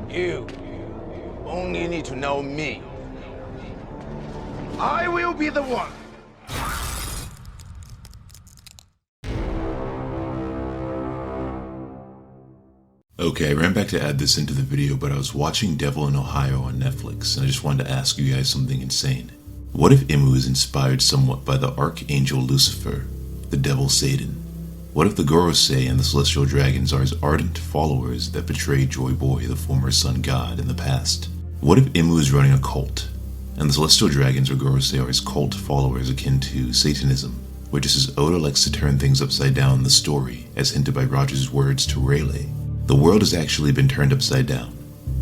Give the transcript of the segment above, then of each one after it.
You only need to know me. I will be the one. Okay, I ran back to add this into the video, but I was watching Devil in Ohio on Netflix, and I just wanted to ask you guys something insane. What if Imu is inspired somewhat by the Archangel Lucifer, the devil Satan? What if the Gorosei and the Celestial Dragons are his ardent followers that betrayed Joy Boy, the former sun god, in the past? What if Imu is running a cult, and the Celestial Dragons or Gorosei are his cult followers akin to Satanism, where just as Oda likes to turn things upside down in the story, as hinted by Roger's words to Rayleigh, the world has actually been turned upside down,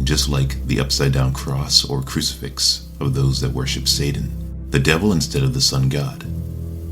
just like the upside down cross or crucifix of those that worship Satan, the devil instead of the sun god,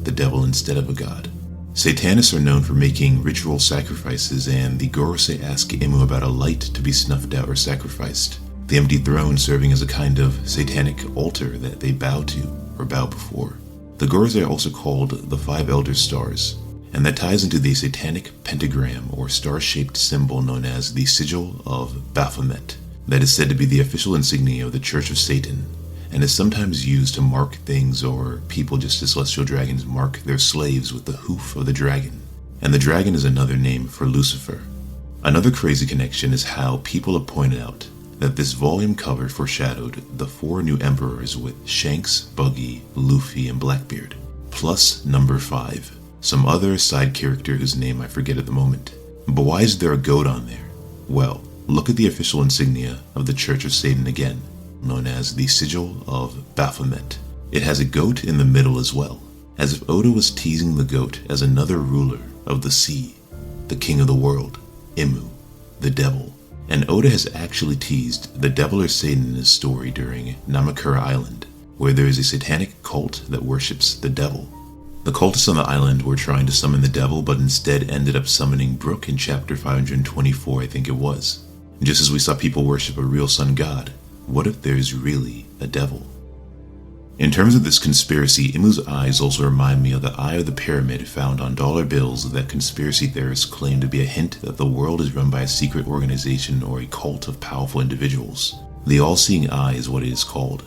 the devil instead of a god. Satanists are known for making ritual sacrifices, and the Gorosei ask Imu about a light to be snuffed out or sacrificed, the empty throne serving as a kind of satanic altar that they bow to or bow before. The Gorosei are also called the Five Elder Stars, and that ties into the satanic pentagram or star-shaped symbol known as the Sigil of Baphomet, that is said to be the official insignia of the Church of Satan, and is sometimes used to mark things or people just as celestial dragons mark their slaves with the hoof of the dragon. And the dragon is another name for Lucifer. Another crazy connection is how people have pointed out that this volume cover foreshadowed the 4 new emperors with Shanks, Buggy, Luffy, and Blackbeard, plus number 5. Some other side character whose name I forget at the moment. But why is there a goat on there? Well, look at the official insignia of the Church of Satan again, known as the Sigil of Baphomet. It has a goat in the middle as well, as if Oda was teasing the goat as another ruler of the sea, the king of the world, Imu, the devil. And Oda has actually teased the devil or Satan in his story during Namakura Island, where there is a satanic cult that worships the devil. The cultists on the island were trying to summon the devil, but instead ended up summoning Brook in chapter 524, I think it was. Just as we saw people worship a real sun god, what if there's really a devil? In terms of this conspiracy, Imu's eyes also remind me of the eye of the pyramid found on dollar bills that conspiracy theorists claim to be a hint that the world is run by a secret organization or a cult of powerful individuals. The all-seeing eye is what it is called.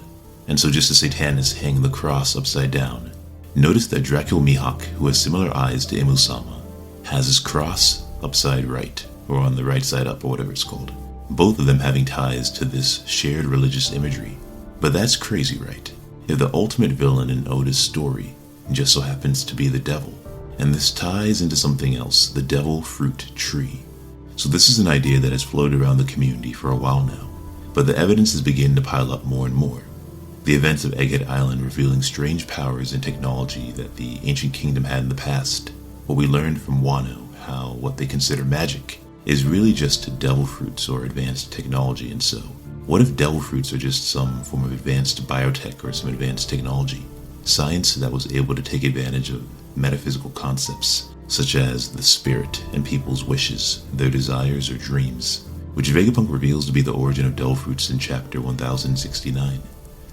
And so just as Satanists hang the cross upside down, notice that Dracul Mihawk, who has similar eyes to Imu-sama, has his cross upside right, or on the right side up, or whatever it's called. Both of them having ties to this shared religious imagery. But that's crazy, right? If the ultimate villain in Oda's story just so happens to be the devil, and this ties into something else, the devil fruit tree. So this is an idea that has floated around the community for a while now, but the evidence is beginning to pile up more and more. The events of Egghead Island revealing strange powers and technology that the ancient kingdom had in the past. What we learned from Wano, how what they consider magic is really just devil fruits or advanced technology. And so, what if devil fruits are just some form of advanced biotech or some advanced technology? Science that was able to take advantage of metaphysical concepts, such as the spirit and people's wishes, their desires or dreams, which Vegapunk reveals to be the origin of devil fruits in chapter 1069.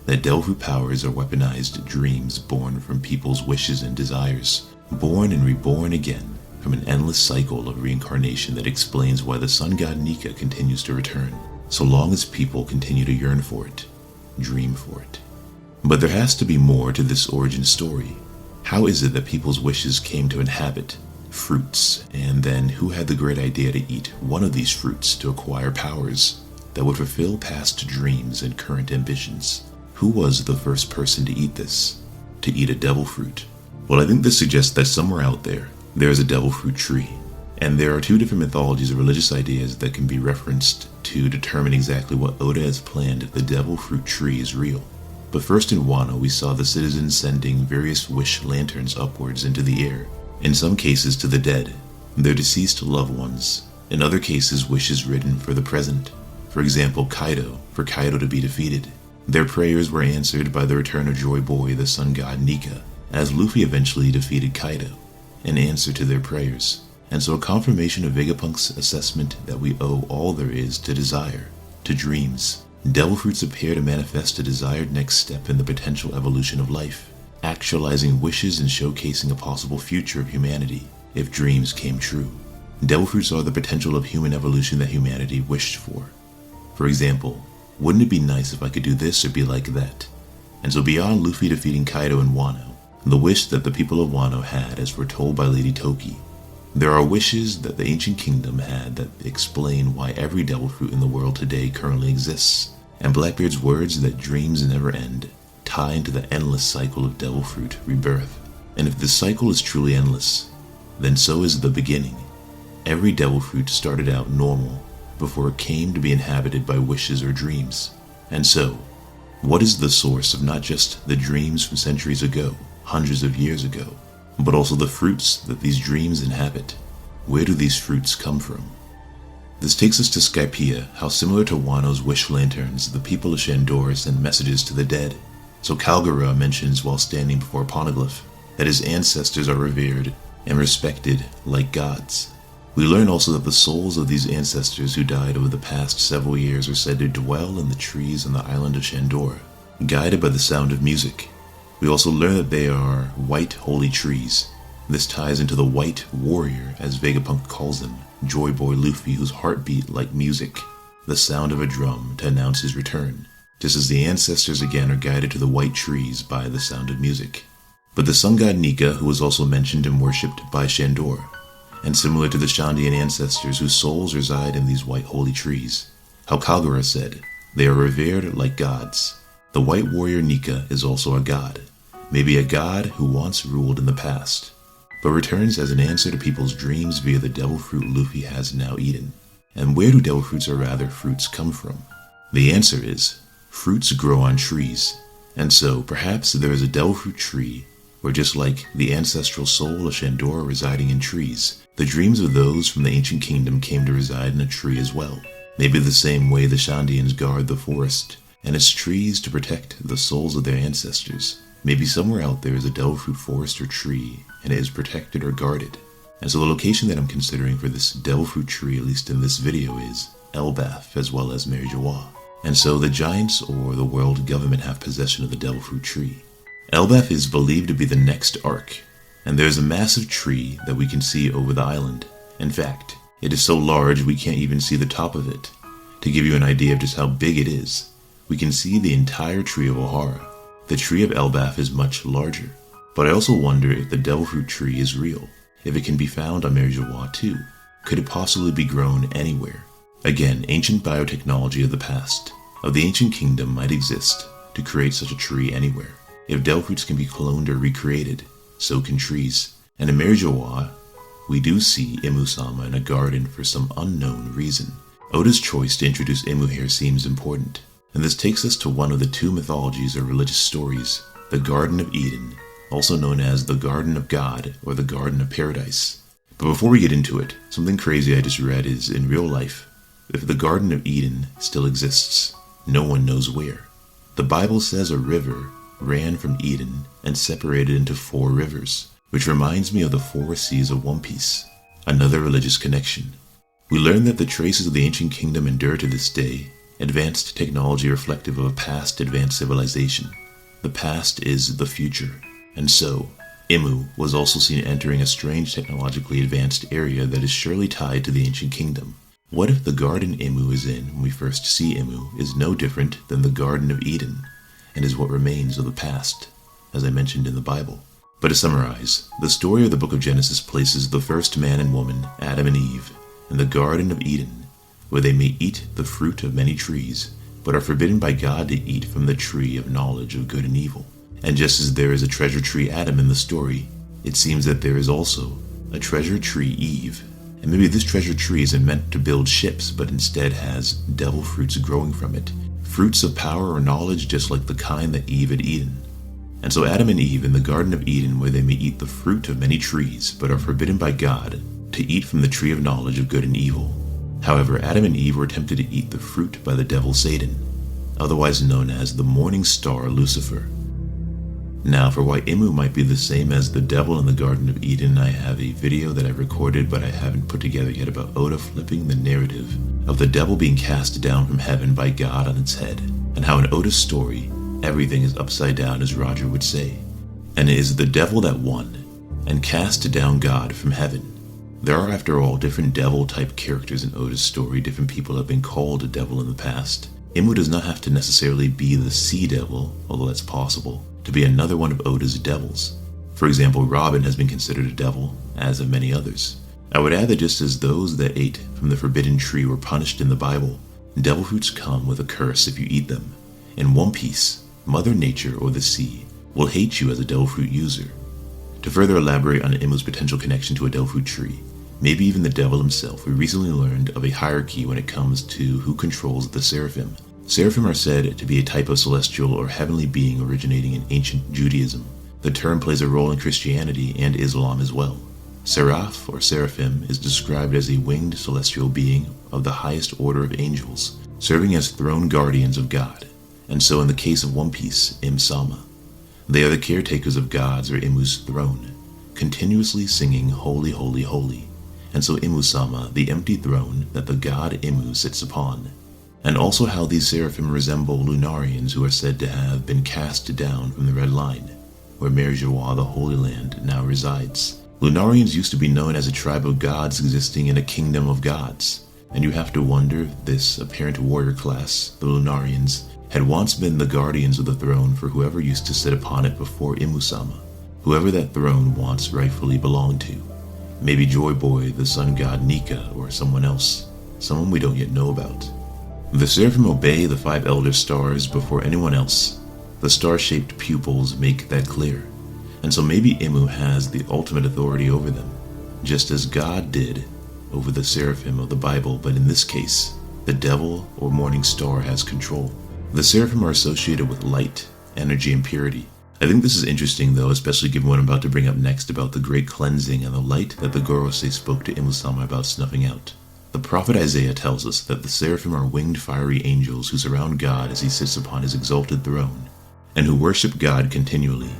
That devil fruit powers are weaponized dreams born from people's wishes and desires, born and reborn again from an endless cycle of reincarnation that explains why the sun god Nika continues to return, so long as people continue to yearn for it, dream for it. But there has to be more to this origin story. How is it that people's wishes came to inhabit fruits, and then who had the great idea to eat one of these fruits to acquire powers that would fulfill past dreams and current ambitions? Who was the first person to eat this? To eat a devil fruit? Well, I think this suggests that somewhere out there is a devil fruit tree. And there are 2 different mythologies or religious ideas that can be referenced to determine exactly what Oda has planned if the devil fruit tree is real. But first in Wano, we saw the citizens sending various wish lanterns upwards into the air, in some cases to the dead, their deceased loved ones, in other cases wishes written for the present. For example, Kaido, for Kaido to be defeated. Their prayers were answered by the return of Joy Boy, the sun god Nika, as Luffy eventually defeated Kaido, in answer to their prayers. And so a confirmation of Vegapunk's assessment that we owe all there is to desire, to dreams. Devil fruits appear to manifest a desired next step in the potential evolution of life, actualizing wishes and showcasing a possible future of humanity, if dreams came true. Devil fruits are the potential of human evolution that humanity wished for. For example, wouldn't it be nice if I could do this or be like that? And so beyond Luffy defeating Kaido and Wano, the wish that the people of Wano had as foretold by Lady Toki, there are wishes that the ancient kingdom had that explain why every devil fruit in the world today currently exists, and Blackbeard's words that dreams never end tie into the endless cycle of devil fruit rebirth. And if this cycle is truly endless, then so is the beginning. Every devil fruit started out normal before it came to be inhabited by wishes or dreams. And so, what is the source of not just the dreams from centuries ago, hundreds of years ago, but also the fruits that these dreams inhabit? Where do these fruits come from? This takes us to Skypiea, how similar to Wano's wish lanterns, the people of Shandor send messages to the dead. So Kalgara mentions while standing before a poneglyph that his ancestors are revered and respected like gods. We learn also that the souls of these ancestors who died over the past several years are said to dwell in the trees on the island of Shandor, guided by the sound of music. We also learn that they are white holy trees. This ties into the white warrior, as Vegapunk calls them, Joy Boy Luffy, whose heart beat like music, the sound of a drum to announce his return, just as the ancestors again are guided to the white trees by the sound of music. But the sun god Nika, who was also mentioned and worshipped by Shandor, and similar to the Shandian ancestors whose souls reside in these white holy trees, how Kalgara said, they are revered like gods. The white warrior Nika is also a god, maybe a god who once ruled in the past, but returns as an answer to people's dreams via the devil fruit Luffy has now eaten. And where do devil fruits, or rather fruits, come from? The answer is, fruits grow on trees, and so perhaps there is a devil fruit tree where, just like the ancestral soul of Shandor residing in trees, the dreams of those from the ancient kingdom came to reside in a tree as well. Maybe the same way the Shandians guard the forest and its trees to protect the souls of their ancestors. Maybe somewhere out there is a devil fruit forest or tree, and it is protected or guarded. And so the location that I'm considering for this devil fruit tree, at least in this video, is Elbaf as well as Mary Joie. And so the giants or the world government have possession of the devil fruit tree. Elbaf is believed to be the next arc, and there is a massive tree that we can see over the island. In fact, it is so large we can't even see the top of it. To give you an idea of just how big it is, we can see the entire tree of Ohara. The tree of Elbaf is much larger, but I also wonder if the devil fruit tree is real, if it can be found on Mary Joie too. Could it possibly be grown anywhere? Again, ancient biotechnology of the past, of the ancient kingdom, might exist to create such a tree anywhere. If devil fruits can be cloned or recreated, so can trees. And in Mary Joie, we do see Imu-sama in a garden for some unknown reason. Oda's choice to introduce Imu here seems important, and this takes us to one of the two mythologies or religious stories, the Garden of Eden, also known as the Garden of God or the Garden of Paradise. But before we get into it, something crazy I just read is, in real life, if the Garden of Eden still exists, no one knows where. The Bible says a river ran from Eden and separated into 4 rivers, which reminds me of the 4 seas of One Piece, another religious connection. We learn that the traces of the ancient kingdom endure to this day, advanced technology reflective of a past advanced civilization. The past is the future, and so, Imu was also seen entering a strange technologically advanced area that is surely tied to the ancient kingdom. What if the garden Imu is in when we first see Imu is no different than the Garden of Eden, and is what remains of the past, as I mentioned in the Bible? But to summarize, the story of the book of Genesis places the first man and woman, Adam and Eve, in the Garden of Eden, where they may eat the fruit of many trees, but are forbidden by God to eat from the tree of knowledge of good and evil. And just as there is a treasure tree Adam in the story, it seems that there is also a treasure tree Eve. And maybe this treasure tree isn't meant to build ships, but instead has devil fruits growing from it. Fruits of power or knowledge, just like the kind that Eve had eaten. And so Adam and Eve in the Garden of Eden, where they may eat the fruit of many trees, but are forbidden by God to eat from the tree of knowledge of good and evil. However, Adam and Eve were tempted to eat the fruit by the devil Satan, otherwise known as the morning star Lucifer. Now, for why Imu might be the same as the devil in the Garden of Eden, I have a video that I recorded but I haven't put together yet about Oda flipping the narrative of the devil being cast down from heaven by God on its head, and how in Oda's story, everything is upside down, as Roger would say. And it is the devil that won and cast down God from heaven. There are, after all, different devil-type characters in Oda's story. Different people have been called a devil in the past. Imu does not have to necessarily be the sea devil, although that's possible, to be another one of Oda's devils. For example, Robin has been considered a devil, as have many others. I would add that just as those that ate from the forbidden tree were punished in the Bible, devil fruits come with a curse if you eat them. In One Piece, Mother Nature, or the sea, will hate you as a devil fruit user. To further elaborate on Imu's potential connection to a devil fruit tree, maybe even the devil himself, we recently learned of a hierarchy when it comes to who controls the Seraphim. Seraphim are said to be a type of celestial or heavenly being originating in ancient Judaism. The term plays a role in Christianity and Islam as well. Seraph, or Seraphim, is described as a winged celestial being of the highest order of angels, serving as throne guardians of God, and so in the case of One Piece, Im Sama. They are the caretakers of God's or Imu's throne, continuously singing Holy, Holy, Holy, and so Imu Sama, the empty throne that the god Imu sits upon. And also how these Seraphim resemble Lunarians who are said to have been cast down from the Red Line, where Merjois, the Holy Land, now resides. Lunarians used to be known as a tribe of gods existing in a kingdom of gods, and you have to wonder if this apparent warrior class, the Lunarians, had once been the guardians of the throne for whoever used to sit upon it before Imu Sama, whoever that throne once rightfully belonged to. Maybe Joy Boy, the sun god Nika, or someone else, someone we don't yet know about. The Seraphim obey the 5 elder stars before anyone else. The star-shaped pupils make that clear, and so maybe Imu has the ultimate authority over them, just as God did over the Seraphim of the Bible, but in this case, the devil or morning star has control. The Seraphim are associated with light, energy, and purity. I think this is interesting though, especially given what I'm about to bring up next about the great cleansing and the light that the Gorosei spoke to Imu Sama about snuffing out. The prophet Isaiah tells us that the Seraphim are winged fiery angels who surround God as he sits upon his exalted throne, and who worship God continually.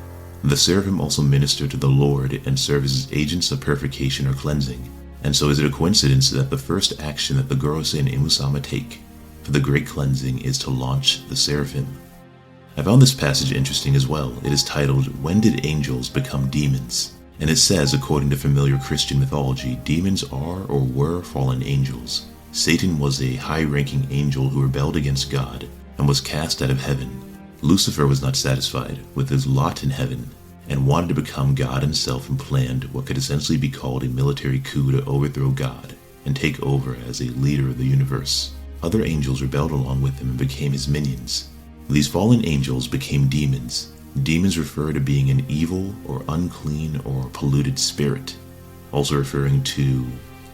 The Seraphim also minister to the Lord and serve as agents of purification or cleansing. And so is it a coincidence that the first action that the Gorosei and Imu Sama take for the great cleansing is to launch the Seraphim? I found this passage interesting as well. It is titled, When Did Angels Become Demons? And it says, according to familiar Christian mythology, demons are or were fallen angels. Satan was a high-ranking angel who rebelled against God and was cast out of heaven. Lucifer was not satisfied with his lot in heaven and wanted to become God himself and planned what could essentially be called a military coup to overthrow God and take over as a leader of the universe. Other angels rebelled along with him and became his minions. These fallen angels became demons. Demons refer to being an evil or unclean or polluted spirit, also referring to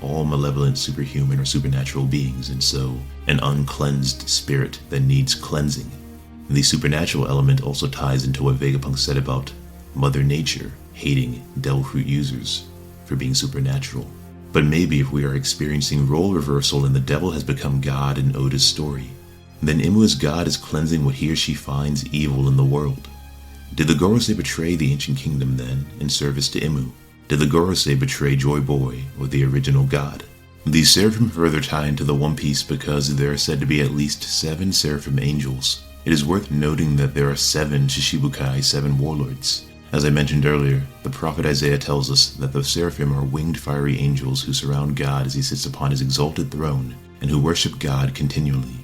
all malevolent superhuman or supernatural beings, and so an uncleansed spirit that needs cleansing. The supernatural element also ties into what Vegapunk said about Mother Nature hating devil fruit users for being supernatural. But maybe if we are experiencing role reversal and the devil has become God in Oda's story, then Imu's God is cleansing what he or she finds evil in the world. Did the Gorosei betray the ancient kingdom then, in service to Imu? Did the Gorosei betray Joy Boy, or the original god? These Seraphim further tie into the One Piece because there are said to be at least 7 Seraphim angels. It is worth noting that there are 7 Shishibukai, 7 warlords. As I mentioned earlier, the prophet Isaiah tells us that the Seraphim are winged fiery angels who surround God as he sits upon his exalted throne, and who worship God continually.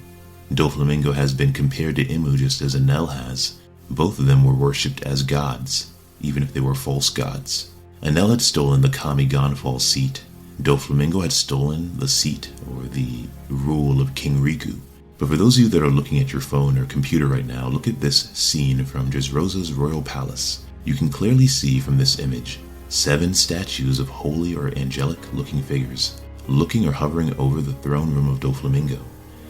Doflamingo has been compared to Imu just as Enel has. Both of them were worshipped as gods, even if they were false gods. Enel had stolen the Kami Gonfall seat. Doflamingo had stolen the seat, or the rule of King Riku. But for those of you that are looking at your phone or computer right now, look at this scene from Dressrosa's royal palace. You can clearly see from this image 7 statues of holy or angelic-looking figures, looking or hovering over the throne room of Doflamingo.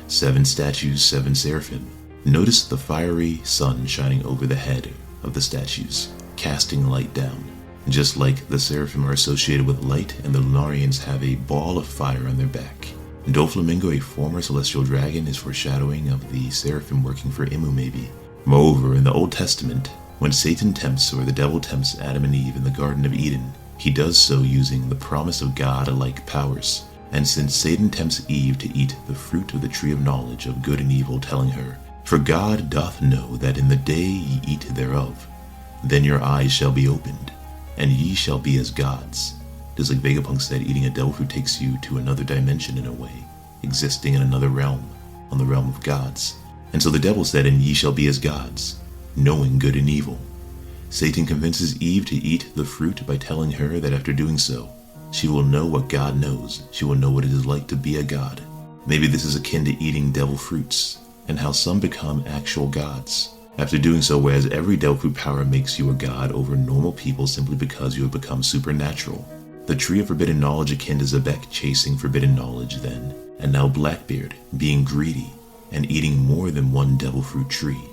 7 statues, 7 Seraphim. Notice the fiery sun shining over the head of the statues, casting light down. Just like the Seraphim are associated with light and the Lunarians have a ball of fire on their back. Doflamingo, a former celestial dragon, is foreshadowing of the Seraphim working for Imu maybe. Moreover, in the Old Testament, when Satan tempts or the devil tempts Adam and Eve in the Garden of Eden, he does so using the promise of God-alike powers. And since Satan tempts Eve to eat the fruit of the tree of knowledge of good and evil, telling her, For God doth know that in the day ye eat thereof, then your eyes shall be opened, and ye shall be as gods, Just like Vegapunk said, eating a devil fruit takes you to another dimension in a way, existing in another realm, on the realm of gods. And so the devil said, "And ye shall be as gods, knowing good and evil." Satan convinces Eve to eat the fruit by telling her that after doing so, she will know what God knows. She will know what it is like to be a god. Maybe this is akin to eating devil fruits, and how some become actual gods after doing so, whereas every devil fruit power makes you a god over normal people simply because you have become supernatural. The tree of forbidden knowledge akin to Zebek chasing forbidden knowledge then, and now Blackbeard being greedy and eating more than one devil fruit tree.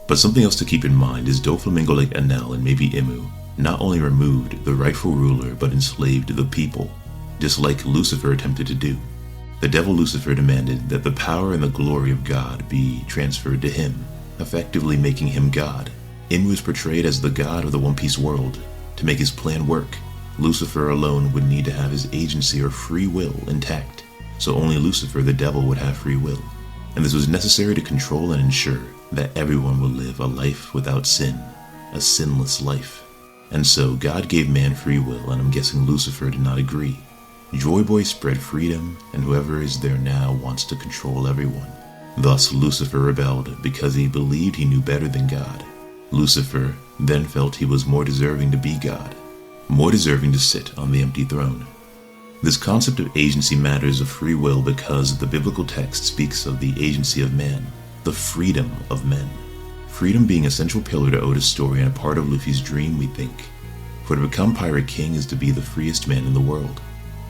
But something else to keep in mind is Doflamingo like Enel and maybe Imu not only removed the rightful ruler but enslaved the people, just like Lucifer attempted to do. The devil Lucifer demanded that the power and the glory of God be transferred to him, effectively making him God. Imu is portrayed as the god of the One Piece world. To make his plan work, Lucifer alone would need to have his agency or free will intact, so only Lucifer the devil would have free will. And this was necessary to control and ensure that everyone would live a life without sin, a sinless life. And so God gave man free will, and I'm guessing Lucifer did not agree. Joy Boy spread freedom, and whoever is there now wants to control everyone. Thus Lucifer rebelled because he believed he knew better than God. Lucifer then felt he was more deserving to be God, more deserving to sit on the empty throne. This concept of agency matters of free will because the biblical text speaks of the agency of man, the freedom of men. Freedom being a central pillar to Oda's story and a part of Luffy's dream, we think. For to become Pirate King is to be the freest man in the world.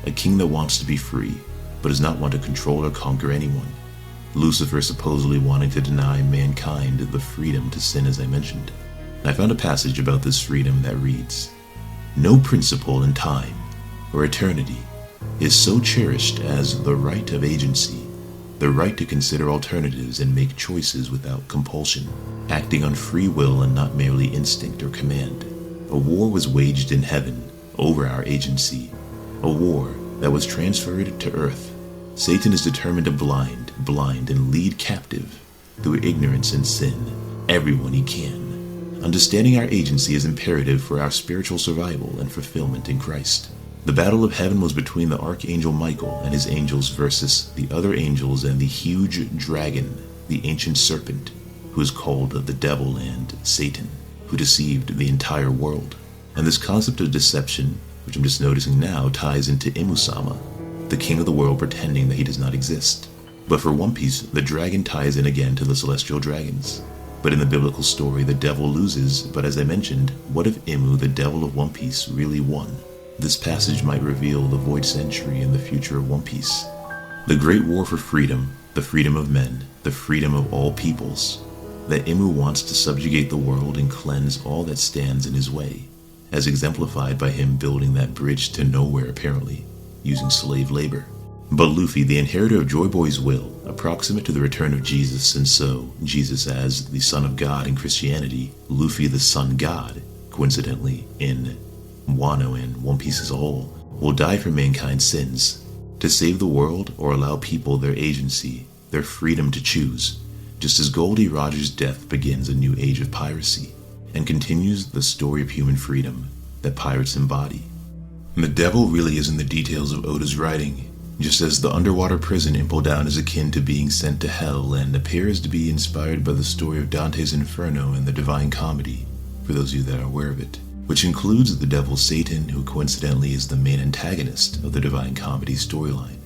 A king that wants to be free, but does not want to control or conquer anyone. Lucifer supposedly wanting to deny mankind the freedom to sin, as I mentioned. And I found a passage about this freedom that reads, "No principle in time or eternity is so cherished as the right of agency, the right to consider alternatives and make choices without compulsion, acting on free will and not merely instinct or command. A war was waged in heaven over our agency, a war that was transferred to earth. Satan is determined to blind, and lead captive, through ignorance and sin, everyone he can. Understanding our agency is imperative for our spiritual survival and fulfillment in Christ. The battle of heaven was between the Archangel Michael and his angels versus the other angels and the huge dragon, the ancient serpent, who is called the devil and Satan, who deceived the entire world. And this concept of deception, which I'm just noticing now, ties into Imu-sama, the king of the world pretending that he does not exist. But for One Piece, the dragon ties in again to the celestial dragons. But in the biblical story, the devil loses, but as I mentioned, what if Imu, the devil of One Piece, really won? This passage might reveal the void century and the future of One Piece. The great war for freedom, the freedom of men, the freedom of all peoples. That Imu wants to subjugate the world and cleanse all that stands in his way, as exemplified by him building that bridge to nowhere apparently, using slave labor. But Luffy, the inheritor of Joy Boy's will, approximate to the return of Jesus, and so Jesus as the Son of God in Christianity, Luffy the Sun God, coincidentally, in Wano and One Piece as a whole, will die for mankind's sins, to save the world or allow people their agency, their freedom to choose, just as Goldie Roger's death begins a new age of piracy, and continues the story of human freedom that pirates embody. And the devil really is in the details of Oda's writing, just as the underwater prison Impel Down is akin to being sent to hell and appears to be inspired by the story of Dante's Inferno in the Divine Comedy, for those of you that are aware of it, which includes the devil Satan, who coincidentally is the main antagonist of the Divine Comedy storyline.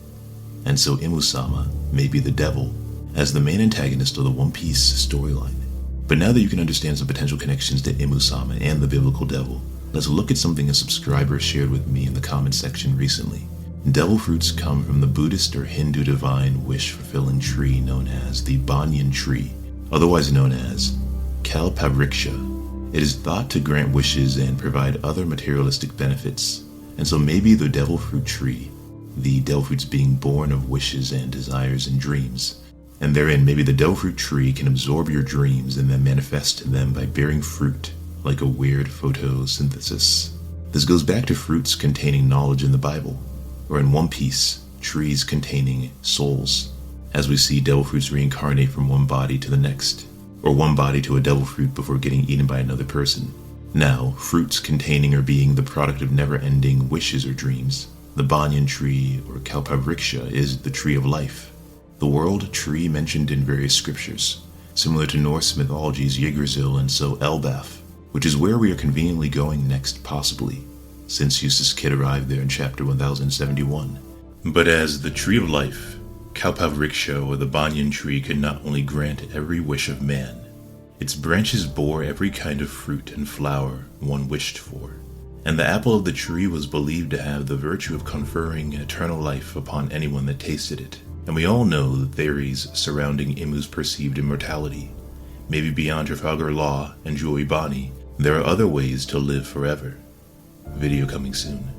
And so Imu-sama may be the devil as the main antagonist of the One Piece storyline. But now that you can understand some potential connections to Imu-sama and the biblical devil, let's look at something a subscriber shared with me in the comment section recently. Devil fruits come from the Buddhist or Hindu divine wish-fulfilling tree known as the banyan tree, otherwise known as Kalpavriksha. It is thought to grant wishes and provide other materialistic benefits, and so maybe the devil fruit tree, the devil fruits being born of wishes and desires and dreams, and therein maybe the devil fruit tree can absorb your dreams and then manifest them by bearing fruit, like a weird photosynthesis. This goes back to fruits containing knowledge in the Bible, or in One Piece, trees containing souls, as we see devil fruits reincarnate from one body to the next, or one body to a devil fruit before getting eaten by another person. Now, fruits containing or being the product of never-ending wishes or dreams, the banyan tree or kalpavriksha is the tree of life, the world tree mentioned in various scriptures, similar to Norse mythology's Yggdrasil and so Elbaf, which is where we are conveniently going next possibly, since Eustace Kidd arrived there in chapter 1071. But as the tree of life, kalpavriksha or the banyan tree could not only grant every wish of man, its branches bore every kind of fruit and flower one wished for, and the apple of the tree was believed to have the virtue of conferring eternal life upon anyone that tasted it. And we all know the theories surrounding Imu's perceived immortality. Maybe beyond Trafalgar Law and Joey Bonnie, there are other ways to live forever. Video coming soon.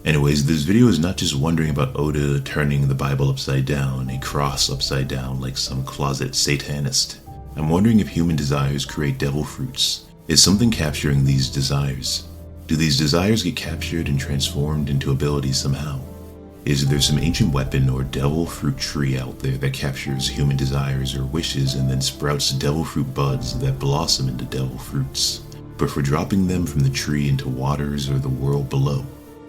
Anyways, this video is not just wondering about Oda turning the Bible upside down, a cross upside down like some closet satanist. I'm wondering if human desires create devil fruits. Is something capturing these desires? Do these desires get captured and transformed into abilities somehow? Is there some ancient weapon or devil fruit tree out there that captures human desires or wishes and then sprouts devil fruit buds that blossom into devil fruits, but for dropping them from the tree into waters or the world below,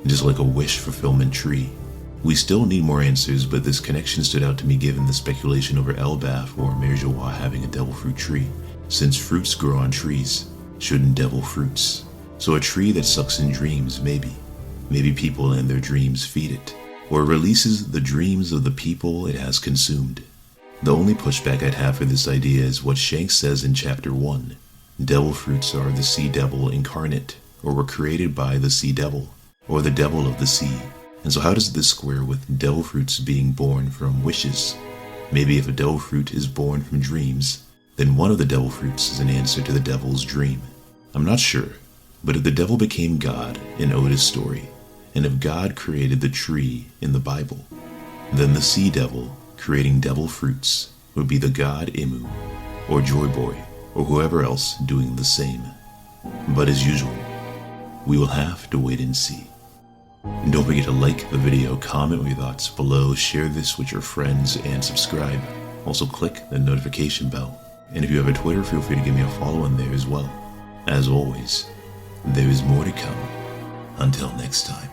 just like a wish fulfillment tree? We still need more answers, but this connection stood out to me given the speculation over Elbaf or Merjawa having a devil fruit tree. Since fruits grow on trees, shouldn't devil fruits? So a tree that sucks in dreams, maybe. Maybe people and their dreams feed it, or releases the dreams of the people it has consumed. The only pushback I'd have for this idea is what Shanks says in chapter 1. Devil fruits are the sea devil incarnate, or were created by the sea devil, or the devil of the sea. And so how does this square with devil fruits being born from wishes? Maybe if a devil fruit is born from dreams, then one of the devil fruits is an answer to the devil's dream. I'm not sure, but if the devil became God in Oda's story, and if God created the tree in the Bible, then the sea devil creating devil fruits would be the god Imu, or Joy Boy, or whoever else doing the same. But as usual, we will have to wait and see. And don't forget to like the video, comment your thoughts below, share this with your friends, and subscribe. Also click the notification bell. And if you have a Twitter, feel free to give me a follow in there as well. As always, there is more to come. Until next time.